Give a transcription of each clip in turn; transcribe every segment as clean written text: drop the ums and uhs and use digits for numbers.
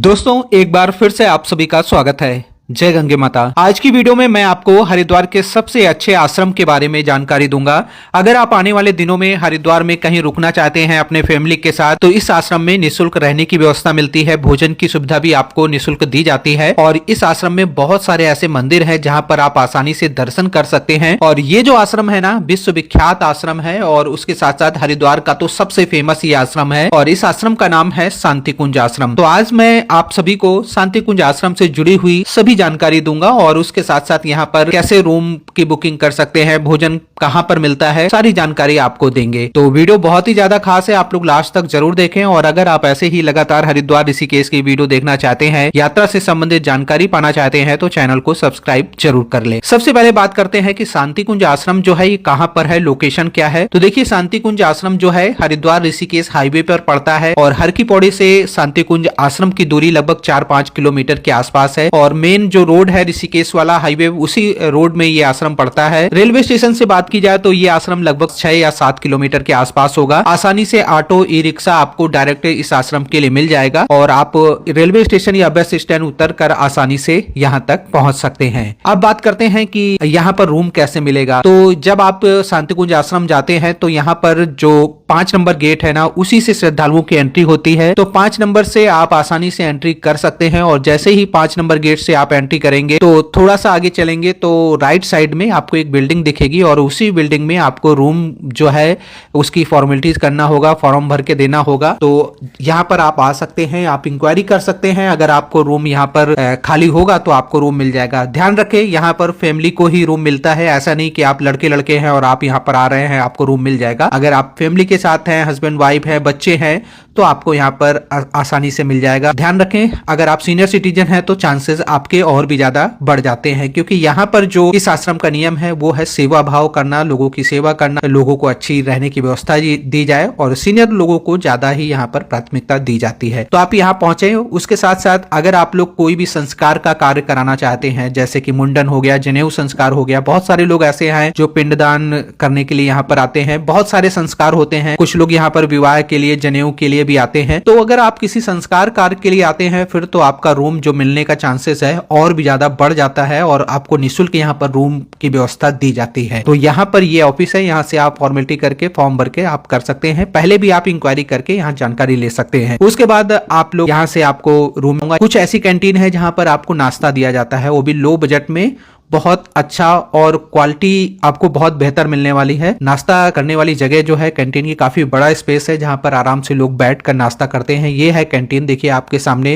दोस्तों एक बार फिर से आप सभी का स्वागत है। जय गंगे माता। आज की वीडियो में मैं आपको हरिद्वार के सबसे अच्छे आश्रम के बारे में जानकारी दूंगा। अगर आप आने वाले दिनों में हरिद्वार में कहीं रुकना चाहते हैं अपने फैमिली के साथ, तो इस आश्रम में निःशुल्क रहने की व्यवस्था मिलती है, भोजन की सुविधा भी आपको निःशुल्क दी जाती है। और इस आश्रम में बहुत सारे ऐसे मंदिर हैं जहां पर आप आसानी से दर्शन कर सकते हैं। और ये जो आश्रम है ना, विश्वविख्यात आश्रम है और उसके साथ साथ हरिद्वार का तो सबसे फेमस ये आश्रम है और इस आश्रम का नाम है शांति कुंज आश्रम। तो आज मैं आप सभी को शांति कुंज आश्रम से जुड़ी हुई सभी जानकारी दूंगा और उसके साथ साथ यहाँ पर कैसे रूम की बुकिंग कर सकते हैं, भोजन कहाँ पर मिलता है, सारी जानकारी आपको देंगे। तो वीडियो बहुत ही ज्यादा खास है, आप लोग लास्ट तक जरूर देखें। और अगर आप ऐसे ही लगातार हरिद्वार ऋषिकेश की वीडियो देखना चाहते हैं, यात्रा से संबंधित जानकारी पाना चाहते हैं, तो चैनल को सब्सक्राइब जरूर कर ले। सबसे पहले बात करते हैं कि शांति कुंज आश्रम जो है ये कहाँ पर है, लोकेशन क्या है। तो देखिए शांति कुंज आश्रम जो है हरिद्वार ऋषिकेश हाईवे पर पड़ता है और हर की पौड़ी से शांति कुंज आश्रम की दूरी लगभग 4-5 किलोमीटर के आसपास है। और मेन जो रोड है ऋषिकेश वाला हाईवे, उसी रोड में ये आश्रम पड़ता है। रेलवे स्टेशन से बात की जाए तो ये आश्रम लगभग 6 या 7 किलोमीटर के आसपास होगा। आसानी से ऑटो, ई रिक्शा आपको डायरेक्ट इस आश्रम के लिए मिल जाएगा और आप रेलवे स्टेशन या बस स्टैंड उतर कर आसानी से यहाँ तक पहुंच सकते हैं। अब बात करते हैं कि यहाँ पर रूम कैसे मिलेगा। तो जब आप शांति कुंज आश्रम जाते हैं तो यहाँ पर जो 5 नंबर गेट है ना, उसी से श्रद्धालुओं की एंट्री होती है। तो 5 नंबर से आप आसानी से एंट्री कर सकते हैं और जैसे ही 5 नंबर गेट से आप एंट्री करेंगे तो थोड़ा सा आगे चलेंगे तो राइट साइड में आपको एक बिल्डिंग दिखेगी और उसी बिल्डिंग में आपको रूम जो है उसकी फॉर्मेलिटीज करना होगा, फॉर्म भर के देना होगा। तो यहाँ पर आप आ सकते हैं, आप इंक्वायरी कर सकते हैं। अगर आपको रूम यहाँ पर खाली होगा तो आपको रूम मिल जाएगा। ध्यान रखें यहाँ पर फैमिली को ही रूम मिलता है, ऐसा नहीं कि आप लड़के लड़के हैं और आप यहाँ पर आ रहे हैं आपको रूम मिल जाएगा। अगर आप फैमिली के साथ हैं, हस्बैंड वाइफ है, बच्चे हैं, तो आपको यहाँ पर आसानी से मिल जाएगा। ध्यान रखें अगर आप सीनियर सिटीजन हैं तो चांसेस आपके और भी ज्यादा बढ़ जाते हैं, क्योंकि यहाँ पर जो इस आश्रम का नियम है वो है सेवा भाव करना, लोगों की सेवा करना, लोगों को अच्छी रहने की व्यवस्था दी जाए और सीनियर लोगों को ज्यादा ही यहाँ पर प्राथमिकता दी जाती है। तो आप यहाँ पहुंचे। उसके साथ साथ अगर आप लोग कोई भी संस्कार का कार्य कराना चाहते हैं, जैसे कि मुंडन हो गया, जनेऊ संस्कार हो गया, बहुत सारे लोग ऐसे हैं जो पिंडदान करने के लिए यहाँ पर आते हैं। बहुत सारे संस्कार होते हैं, कुछ लोग यहाँ पर विवाह के लिए, जनेऊ के लिए भी आते हैं। तो अगर आप किसी संस्कार कार्य के लिए आते हैं फिर तो आपका रूम जो मिलने का चांसेस है और भी ज्यादा बढ़ जाता है और आपको निःशुल्क यहाँ पर रूम की व्यवस्था दी जाती है। तो यहाँ पर ये ऑफिस है, यहाँ से आप फॉर्मेलिटी करके फॉर्म भर के आप कर सकते हैं। पहले भी आप इंक्वायरी करके यहाँ जानकारी ले सकते हैं। उसके बाद आप लोग यहाँ से आपको रूम, कुछ ऐसी कैंटीन है जहाँ पर आपको नाश्ता दिया जाता है, वो भी लो बजट में बहुत अच्छा और क्वालिटी आपको बहुत बेहतर मिलने वाली है। नाश्ता करने वाली जगह जो है कैंटीन की काफी बड़ा स्पेस है जहां पर आराम से लोग बैठ कर नाश्ता करते हैं। ये है कैंटीन, देखिए आपके सामने।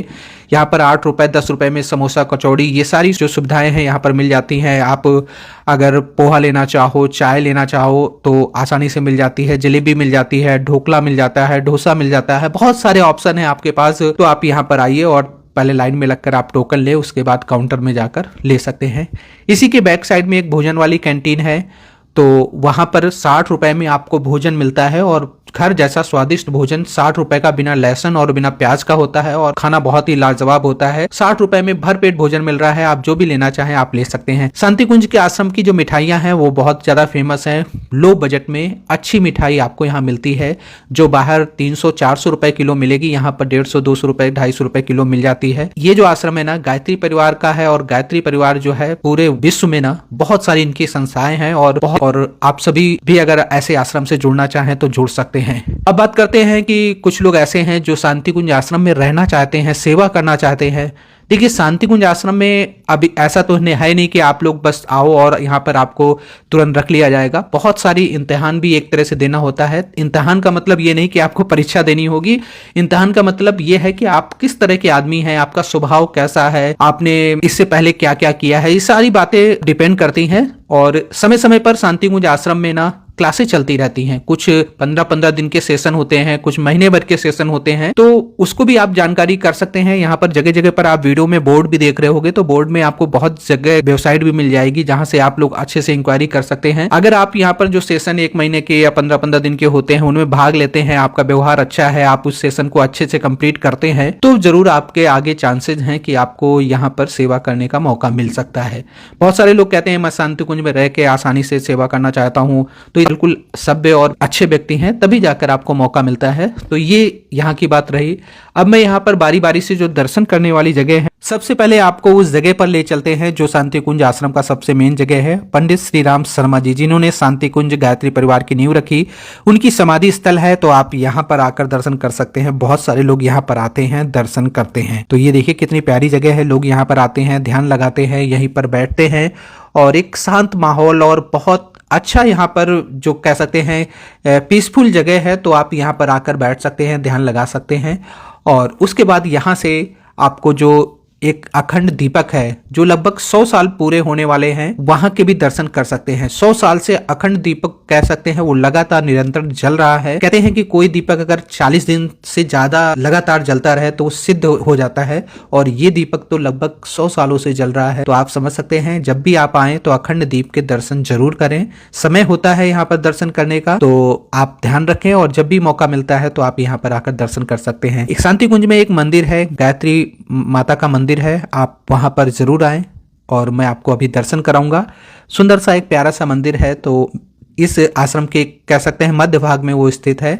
यहाँ पर 8 रुपए 10 रुपए में समोसा, कचौड़ी, ये सारी जो सुविधाएं हैं यहाँ पर मिल जाती हैं। आप अगर पोहा लेना चाहो, चाय लेना चाहो तो आसानी से मिल जाती है। जलेबी मिल जाती है, ढोकला मिल जाता है, डोसा मिल जाता है, बहुत सारे ऑप्शन है आपके पास। तो आप यहाँ पर आइए और पहले लाइन में लगकर आप टोकन ले, उसके बाद काउंटर में जाकर ले सकते हैं। इसी के बैक साइड में एक भोजन वाली कैंटीन है, तो वहां पर 60 रुपए में आपको भोजन मिलता है और घर जैसा स्वादिष्ट भोजन 60 रुपए का बिना लहसुन और बिना प्याज का होता है और खाना बहुत ही लाजवाब होता है। 60 रुपए में भरपेट भोजन मिल रहा है, आप जो भी लेना चाहें आप ले सकते हैं। शांति कुंज के आश्रम की जो मिठाइयां हैं वो बहुत ज्यादा फेमस हैं। लो बजट में अच्छी मिठाई आपको यहाँ मिलती है, जो बाहर 300-400 रुपए किलो मिलेगी, यहाँ पर 150-200 रुपए 250 रुपए किलो मिल जाती है। ये जो आश्रम है ना गायत्री परिवार का है और गायत्री परिवार जो है पूरे विश्व में ना बहुत सारी इनकी संस्थाएं हैं और आप सभी भी अगर ऐसे आश्रम से जुड़ना चाहें तो जुड़ सकते हैं। अब बात करते हैं कि कुछ लोग ऐसे हैं जो शांति कुंज आश्रम में रहना चाहते हैं, सेवा करना चाहते हैं। देखिए शांति कुंज आश्रम में अभी ऐसा तो है नहीं कि आप लोग बस आओ और यहाँ पर आपको तुरंत रख लिया जाएगा। बहुत सारी इम्तिहान भी एक तरह से देना होता है। इम्तिहान का मतलब ये नहीं कि आपको परीक्षा देनी होगी, इम्तिहान का मतलब ये है कि आप किस तरह के आदमी हैं, आपका स्वभाव कैसा है, आपने इससे पहले क्या क्या किया है, ये सारी बातें डिपेंड करती हैं। और समय समय पर शांति कुंज आश्रम में ना क्लासें चलती रहती हैं, कुछ 15-15 दिन के सेशन होते हैं, कुछ महीने भर के सेशन होते हैं, तो उसको भी आप जानकारी कर सकते हैं। यहाँ पर जगह जगह पर आप वीडियो में बोर्ड भी देख रहे होंगे, तो बोर्ड में आपको बहुत जगह वेबसाइट भी मिल जाएगी जहां से आप लोग अच्छे से इंक्वायरी कर सकते हैं। अगर आप यहाँ पर जो सेशन 1 महीने के या 15-15 दिन के होते हैं उनमें भाग लेते हैं, आपका व्यवहार अच्छा है, आप उस सेशन को अच्छे से कंप्लीट करते हैं, तो जरूर आपके आगे चांसेस हैं कि आपको यहाँ पर सेवा करने का मौका मिल सकता है। बहुत सारे लोग कहते हैं मैं शांति कुंज में रह के आसानी से सेवा करना चाहता हूँ, तो बिल्कुल सभ्य और अच्छे व्यक्ति हैं तभी जाकर आपको मौका मिलता है। तो ये यहाँ की बात रही। अब मैं यहाँ पर बारी बारी से जो दर्शन करने वाली जगह है, सबसे पहले आपको उस जगह पर ले चलते हैं जो शांति कुंज आश्रम का सबसे मेन जगह है। पंडित श्री राम शर्मा जी जिन्होंने शांति कुंज गायत्री परिवार की नींव रखी, उनकी समाधि स्थल है। तो आप यहाँ पर आकर दर्शन कर सकते हैं। बहुत सारे लोग यहाँ पर आते हैं, दर्शन करते हैं। तो ये देखिए कितनी प्यारी जगह है। लोग यहाँ पर आते हैं, ध्यान लगाते हैं, यहीं पर बैठते हैं और एक शांत माहौल और बहुत अच्छा यहाँ पर जो कह सकते हैं पीसफुल जगह है। तो आप यहाँ पर आकर बैठ सकते हैं, ध्यान लगा सकते हैं। और उसके बाद यहाँ से आपको जो एक अखंड दीपक है जो लगभग 100 साल पूरे होने वाले हैं, वहां के भी दर्शन कर सकते हैं। 100 साल से अखंड दीपक कह सकते हैं वो लगातार निरंतर जल रहा है। कहते हैं कि कोई दीपक अगर 40 दिन से ज्यादा लगातार जलता रहे तो वो सिद्ध हो जाता है, और ये दीपक तो लगभग 100 सालों से जल रहा है। तो आप समझ सकते हैं जब भी आप आए तो अखंड दीप के दर्शन जरूर करें। समय होता है यहाँ पर दर्शन करने का, तो आप ध्यान रखें और जब भी मौका मिलता है तो आप यहाँ पर आकर दर्शन कर सकते हैं। एक शांति कुंज में एक मंदिर है, गायत्री माता का मंदिर है, आप वहां पर जरूर आएं और मैं आपको अभी दर्शन कराऊंगा। सुंदर सा एक प्यारा सा मंदिर है। तो इस आश्रम के कह सकते हैं मध्य भाग में वो स्थित है।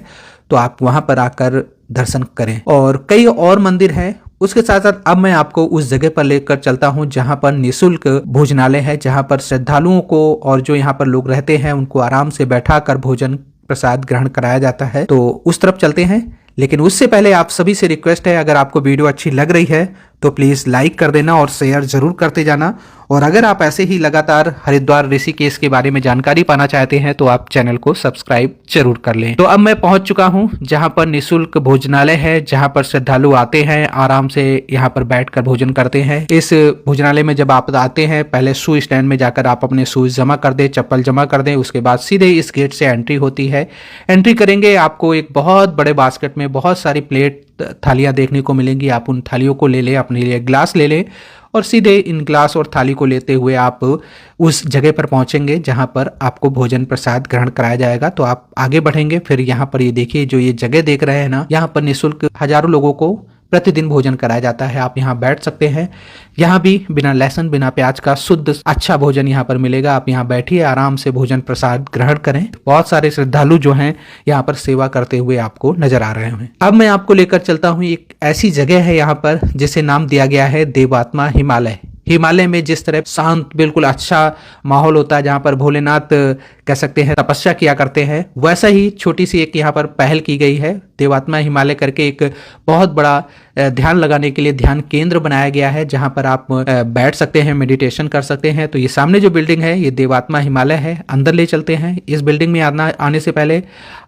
तो आप वहां पर आकर दर्शन करें। और कई और मंदिर हैं। उसके साथ साथ अब मैं आपको उस जगह पर लेकर चलता हूं जहां पर निःशुल्क भोजनालय है, जहां पर श्रद्धालुओं को और जो यहाँ पर लोग रहते हैं उनको आराम से बैठा कर भोजन प्रसाद ग्रहण कराया जाता है। तो उस तरफ चलते हैं। लेकिन उससे पहले आप सभी से रिक्वेस्ट है, अगर आपको वीडियो अच्छी लग रही है तो प्लीज लाइक कर देना और शेयर जरूर करते जाना। और अगर आप ऐसे ही लगातार हरिद्वार ऋषिकेश के बारे में जानकारी पाना चाहते हैं तो आप चैनल को सब्सक्राइब जरूर कर लें। तो अब मैं पहुंच चुका हूं जहां पर निःशुल्क भोजनालय है, जहां पर श्रद्धालु आते हैं, आराम से यहां पर बैठकर भोजन करते हैं। इस भोजनालय में जब आप आते हैं पहले शू स्टैंड में जाकर आप अपने शूज जमा कर दें, चप्पल जमा कर दें। उसके बाद सीधे इस गेट से एंट्री होती है। एंट्री करेंगे आपको एक बहुत बड़े बास्केट में बहुत सारी प्लेट थालियां देखने को मिलेंगी। आप उन थालियों को ले लें, अपने लिए ग्लास ले लें और सीधे इन ग्लास और थाली को लेते हुए आप उस जगह पर पहुंचेंगे जहां पर आपको भोजन प्रसाद ग्रहण कराया जाएगा। तो आप आगे बढ़ेंगे, फिर यहाँ पर ये देखिए जो ये जगह देख रहे हैं ना, यहाँ पर निःशुल्क हजारों लोगों को प्रतिदिन भोजन कराया जाता है। आप यहाँ बैठ सकते हैं। यहाँ भी बिना लहसुन बिना प्याज का शुद्ध अच्छा भोजन यहाँ पर मिलेगा। आप यहाँ बैठिए, आराम से भोजन प्रसाद ग्रहण करें। बहुत सारे श्रद्धालु जो हैं यहाँ पर सेवा करते हुए आपको नजर आ रहे हैं। अब मैं आपको लेकर चलता हूँ एक ऐसी जगह है यहाँ पर जिसे नाम दिया गया है देवात्मा हिमालय। हिमालय में जिस तरह शांत बिल्कुल अच्छा माहौल होता है जहाँ पर भोलेनाथ कह सकते हैं तपस्या किया करते हैं, वैसा ही छोटी सी एक यहाँ पर पहल की गई है। देवात्मा हिमालय करके एक बहुत बड़ा ध्यान लगाने के लिए ध्यान केंद्र बनाया गया है जहां पर आप बैठ सकते हैं, मेडिटेशन कर सकते हैं। तो ये सामने जो बिल्डिंग है ये देवात्मा हिमालय है। अंदर ले चलते हैं। इस बिल्डिंग में आने से पहले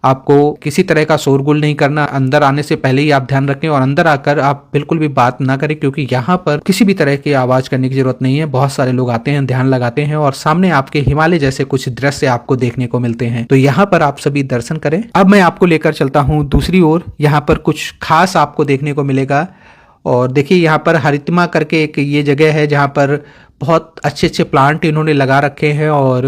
आपको किसी तरह का शोरगुल नहीं करना। अंदर आने से पहले ही आप ध्यान रखें और अंदर आकर आप बिल्कुल भी बात ना करें, क्योंकि यहाँ पर किसी भी तरह की आवाज करने की जरूरत नहीं है। बहुत सारे लोग आते हैं, ध्यान लगाते हैं और सामने आपके हिमालय जैसे कुछ दृश्य आपको देखने को मिलते हैं। तो यहाँ पर आप सभी दर्शन करें। अब मैं आपको लेकर चलता हूँ दूसरी ओर। यहाँ पर कुछ खास आपको देखने को मिलेगा। और देखिए यहाँ पर हरितमा करके एक ये जगह है जहाँ पर बहुत अच्छे अच्छे प्लांट इन्होंने लगा रखे हैं और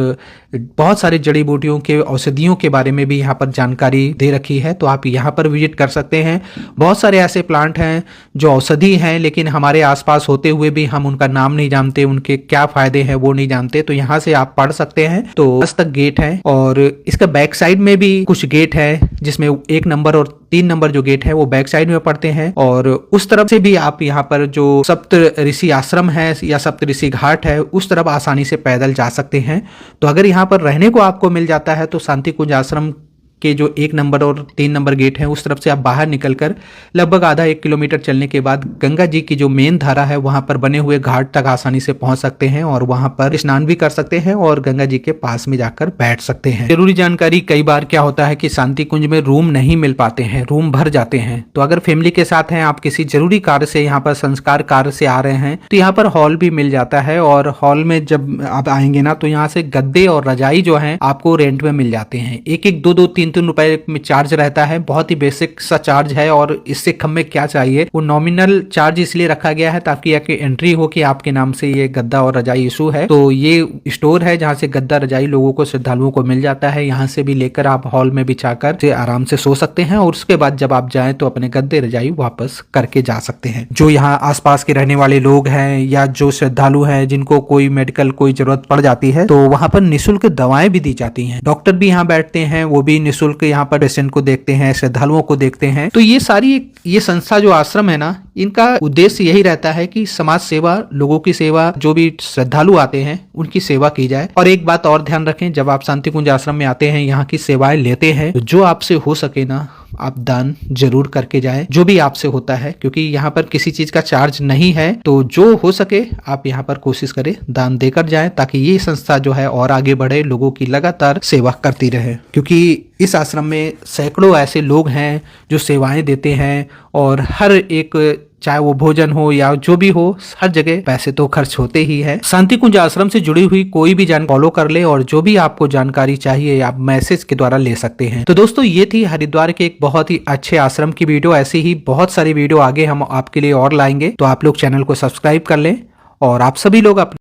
बहुत सारी जड़ी बूटियों के औषधियों के बारे में भी यहाँ पर जानकारी दे रखी है। तो आप यहाँ पर विजिट कर सकते हैं। बहुत सारे ऐसे प्लांट हैं जो औषधि हैं लेकिन हमारे आसपास होते हुए भी हम उनका नाम नहीं जानते, उनके क्या फायदे हैं वो नहीं जानते। तो यहाँ से आप पढ़ सकते हैं। तो 10 तक गेट है और इसका बैक साइड में भी कुछ गेट है जिसमें 1 नंबर और 3 नंबर जो गेट है वो बैक साइड में पड़ते हैं। और उस तरफ से भी आप यहाँ पर जो सप्त ऋषि आश्रम है या सप्त ऋषि घाट है उस तरफ आसानी से पैदल जा सकते हैं। तो अगर यहाँ पर रहने को आपको मिल जाता है तो शांति कुंज आश्रम के जो 1 नंबर और 3 नंबर गेट है उस तरफ से आप बाहर निकलकर लगभग आधा 1 किलोमीटर चलने के बाद गंगा जी की जो मेन धारा है वहां पर बने हुए घाट तक आसानी से पहुंच सकते हैं और वहां पर स्नान भी कर सकते हैं और गंगा जी के पास में जाकर बैठ सकते हैं। जरूरी जानकारी, कई बार क्या होता है कि शांति कुंज में रूम नहीं मिल पाते हैं, रूम भर जाते हैं। तो अगर फैमिली के साथ हैं, आप किसी जरूरी कार्य से यहाँ पर संस्कार कार्य से आ रहे हैं तो यहाँ पर हॉल भी मिल जाता है। और हॉल में जब आप आएंगे ना तो यहाँ से गद्दे और रजाई जो है आपको रेंट में मिल जाते हैं। 1-1, 2-2, 3 3-3 रुपए में चार्ज रहता है, बहुत ही बेसिक सा चार्ज है और इससे कम में क्या चाहिए। वो नॉमिनल चार्ज इसलिए रखा गया है ताकि आपकी एंट्री हो कि आपके नाम से ये गद्दा और रजाई इशू है। तो ये स्टोर है जहाँ से गद्दा रजाई लोगों को, श्रद्धालुओं को मिल जाता है। यहाँ से भी लेकर आप हॉल में बिछाकर से आराम से सो सकते हैं और उसके बाद जब आप जाएं तो अपने गद्दे रजाई वापस करके जा सकते हैं। जो यहाँ आसपास के रहने वाले लोग हैं या जो श्रद्धालु हैं जिनको कोई मेडिकल कोई जरूरत पड़ जाती है तो वहाँ पर निःशुल्क दवाएं भी दी जाती हैं। डॉक्टर भी यहाँ बैठते हैं, वो भी निःशुल्क यहाँ पर पेशेंट को देखते हैं, श्रद्धालुओं को देखते हैं। तो ये सारी ये संस्था जो आश्रम है ना, इनका उद्देश्य यही रहता है कि समाज सेवा, लोगों की सेवा, जो भी श्रद्धालु आते हैं उनकी सेवा की जाए। और एक बात और ध्यान रखें, जब आप शांति कुंज आश्रम में आते हैं, यहाँ की सेवाएं लेते हैं, तो जो आपसे हो सके ना आप दान जरूर करके जाएं, जो भी आपसे होता है, क्योंकि यहाँ पर किसी चीज का चार्ज नहीं है। तो जो हो सके आप यहाँ पर कोशिश करें दान देकर जाएं, ताकि ये संस्था जो है और आगे बढ़े, लोगों की लगातार सेवा करती रहे। क्योंकि इस आश्रम में सैकड़ों ऐसे लोग हैं जो सेवाएं देते हैं और हर एक, चाहे वो भोजन हो या जो भी हो, हर जगह पैसे तो खर्च होते ही है। शांति कुंज आश्रम से जुड़ी हुई कोई भी जानकारी फॉलो कर ले और जो भी आपको जानकारी चाहिए आप मैसेज के द्वारा ले सकते हैं। तो दोस्तों ये थी हरिद्वार के एक बहुत ही अच्छे आश्रम की वीडियो। ऐसी ही बहुत सारी वीडियो आगे हम आपके लिए और लाएंगे, तो आप लोग चैनल को सब्सक्राइब कर लें और आप सभी लोग अपने